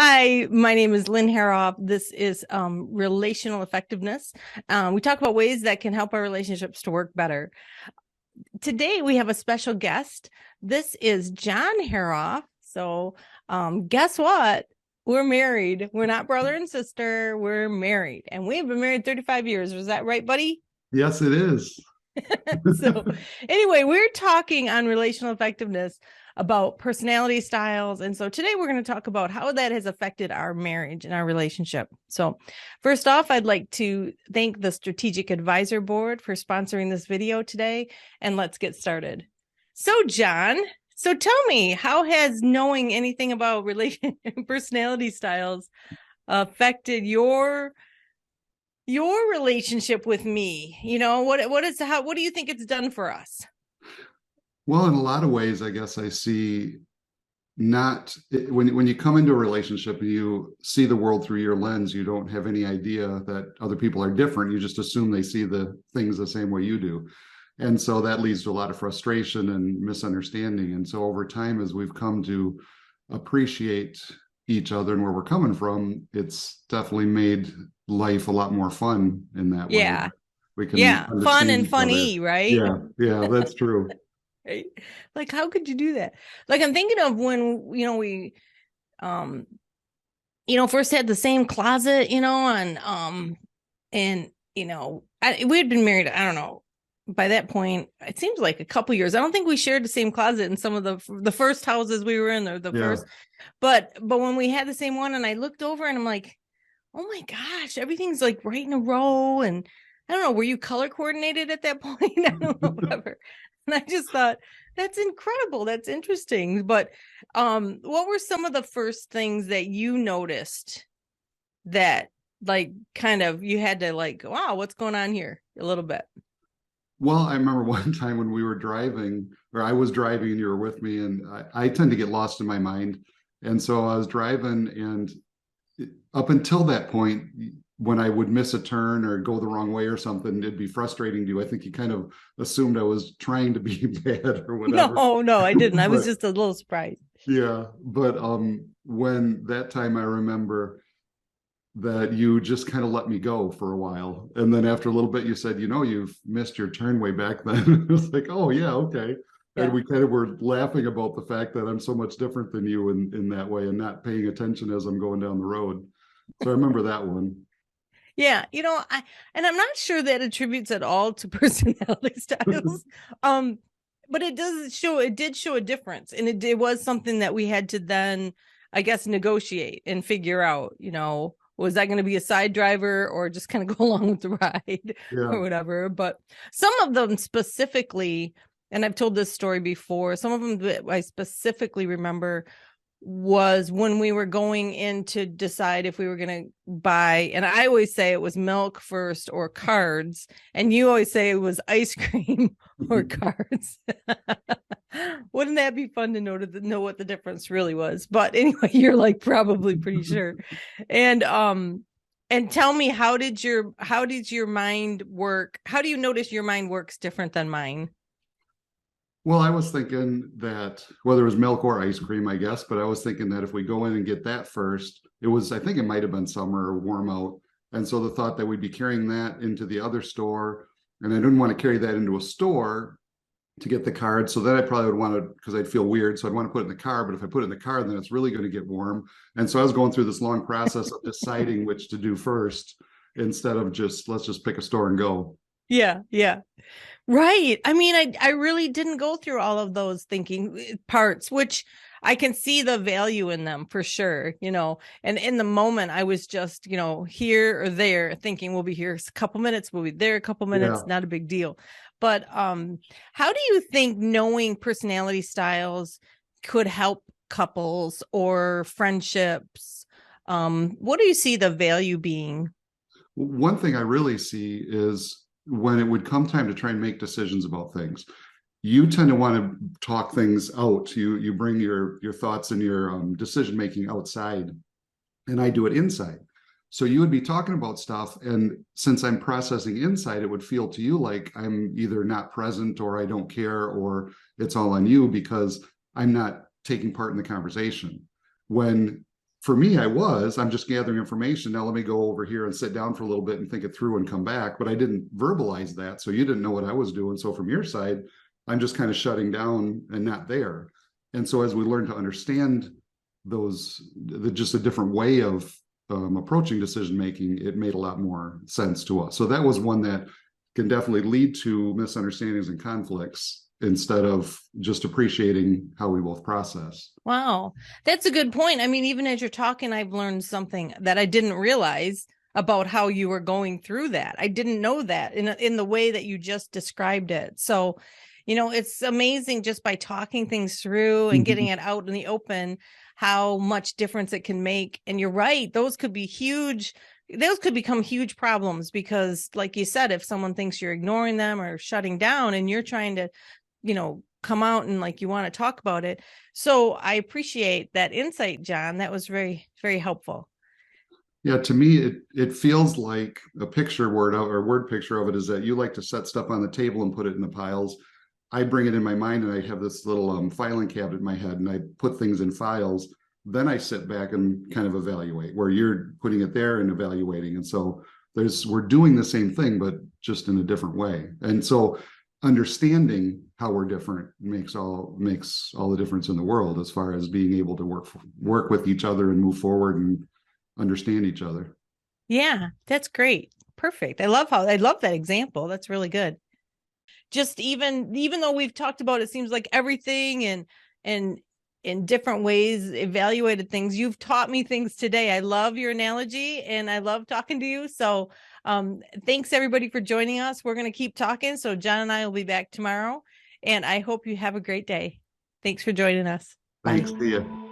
Hi, my name is Lynn Hoerauf. This is Relational Effectiveness. We talk about ways that can help our relationships to work better. Today, we have a special guest. This is John Hoerauf. So, guess what? We're married. We're not brother and sister. We're married. And we've been married 35 years. Was that right, buddy? Yes, it is. So anyway, we're talking on relational effectiveness about personality styles. And so today we're going to talk about how that has affected our marriage and our relationship. So first off, I'd like to thank the Strategic Advisor Board for sponsoring this video today. And let's get started. So John, so tell me, how has knowing anything about personality styles affected your relationship with me? What do you think it's done for us? Well, in a lot of ways, I guess I see not when you come into a relationship and you see the world through your lens, you don't have any idea that other people are different. You just assume they see the things the same way you do. And so that leads to a lot of frustration and misunderstanding. And so over time, as we've come to appreciate each other and where we're coming from, it's definitely made life a lot more fun in that way. Yeah. We can Yeah. Fun understand and each other. funny, right? Yeah, that's true. Right. Like, how could you do that? Like, I'm thinking of when, we, um, first had the same closet, we had been married, I don't know, by that point, it seems like a couple years. I don't think we shared the same closet in some of the first houses we were in, or the Yeah. first, but when we had the same one, and I looked over and I'm like, oh my gosh, everything's like right in a row. And I don't know, were you color coordinated at that point? I don't know, whatever. And I just thought, that's incredible. That's interesting. But what were some of the first things that you noticed that, like, kind of you had to, like, wow, what's going on here a little bit? Well, I remember one time when we were driving, or I was driving and you were with me, and I tend to get lost in my mind. And so I was driving, and up until that point, when I would miss a turn or go the wrong way or something, it'd be frustrating to you. I think you kind of assumed I was trying to be bad or whatever. No, I didn't. I was But just a little surprised. yeah, but when that time I remember that you just kind of let me go for a while. And then after a little bit, you said, you've missed your turn way back then. It was like, oh, yeah, okay. And Yeah. we kind of were laughing about the fact that I'm so much different than you in that way and not paying attention as I'm going down the road. So I remember that one. Yeah, I'm not sure that attributes at all to personality styles. But it did show a difference. And it was something that we had to then, I guess, negotiate and figure out, was that going to be a side driver or just kind of go along with the ride Yeah. or whatever. But some of them specifically, and I've told this story before, some of them that I specifically remember was when we were going in to decide if we were going to buy, and I always say it was milk first or cards, and you always say it was ice cream or cards. Wouldn't that be fun to know what the difference really was? But anyway, you're like probably pretty sure. And tell me, how did your mind work? How do you notice your mind works different than mine? Well, I was thinking that whether it was milk or ice cream, I guess, but I was thinking that if we go in and get that first, I think it might have been summer or warm out. And so the thought that we'd be carrying that into the other store, and I didn't want to carry that into a store to get the card. So then I probably would want to, because I'd feel weird. So I'd want to put it in the car. But if I put it in the car, then it's really going to get warm. And so I was going through this long process of deciding which to do first instead of let's just pick a store and go. Yeah, yeah. Right. I mean, I really didn't go through all of those thinking parts, which I can see the value in them for sure, and in the moment I was just, here or there thinking we'll be here a couple minutes, we'll be there a couple minutes, Yeah. not a big deal. But how do you think knowing personality styles could help couples or friendships? What do you see the value being? One thing I really see is when it would come time to try and make decisions about things, you tend to want to talk things out. You bring your thoughts and your decision making outside, and I do it inside. So you would be talking about stuff, and since I'm processing inside, it would feel to you like I'm either not present or I don't care or it's all on you because I'm not taking part in the conversation. When for me, I'm just gathering information. Now let me go over here and sit down for a little bit and think it through and come back. But I didn't verbalize that. So you didn't know what I was doing. So from your side, I'm just kind of shutting down and not there. And so as we learn to understand just a different way of approaching decision making, it made a lot more sense to us. So that was one that can definitely lead to misunderstandings and conflicts instead of just appreciating how we both process. Wow. That's a good point. I mean, even as you're talking, I've learned something that I didn't realize about how you were going through that. I didn't know that in the way that you just described it. So, it's amazing just by talking things through and getting it out in the open, how much difference it can make. And you're right, those could become huge problems because, like you said, if someone thinks you're ignoring them or shutting down and you're trying to, come out and like you want to talk about it. So I appreciate that insight, John. That was very, very helpful. Yeah, to me, it feels like a word picture of it is that you like to set stuff on the table and put it in the piles. I bring it in my mind and I have this little filing cabinet in my head and I put things in files. Then I sit back and kind of evaluate where you're putting it there and evaluating. And so we're doing the same thing, but just in a different way. And so understanding how we're different makes all the difference in the world as far as being able to work with each other and move forward and understand each other. Yeah, that's great. Perfect. I love that example. That's really good. Just even though we've talked about, it seems like everything and in different ways evaluated things, you've taught me things today. I love your analogy and I love talking to you. So thanks everybody for joining us. We're going to keep talking. So John and I will be back tomorrow and I hope you have a great day. Thanks for joining us. Thanks. Bye. See you.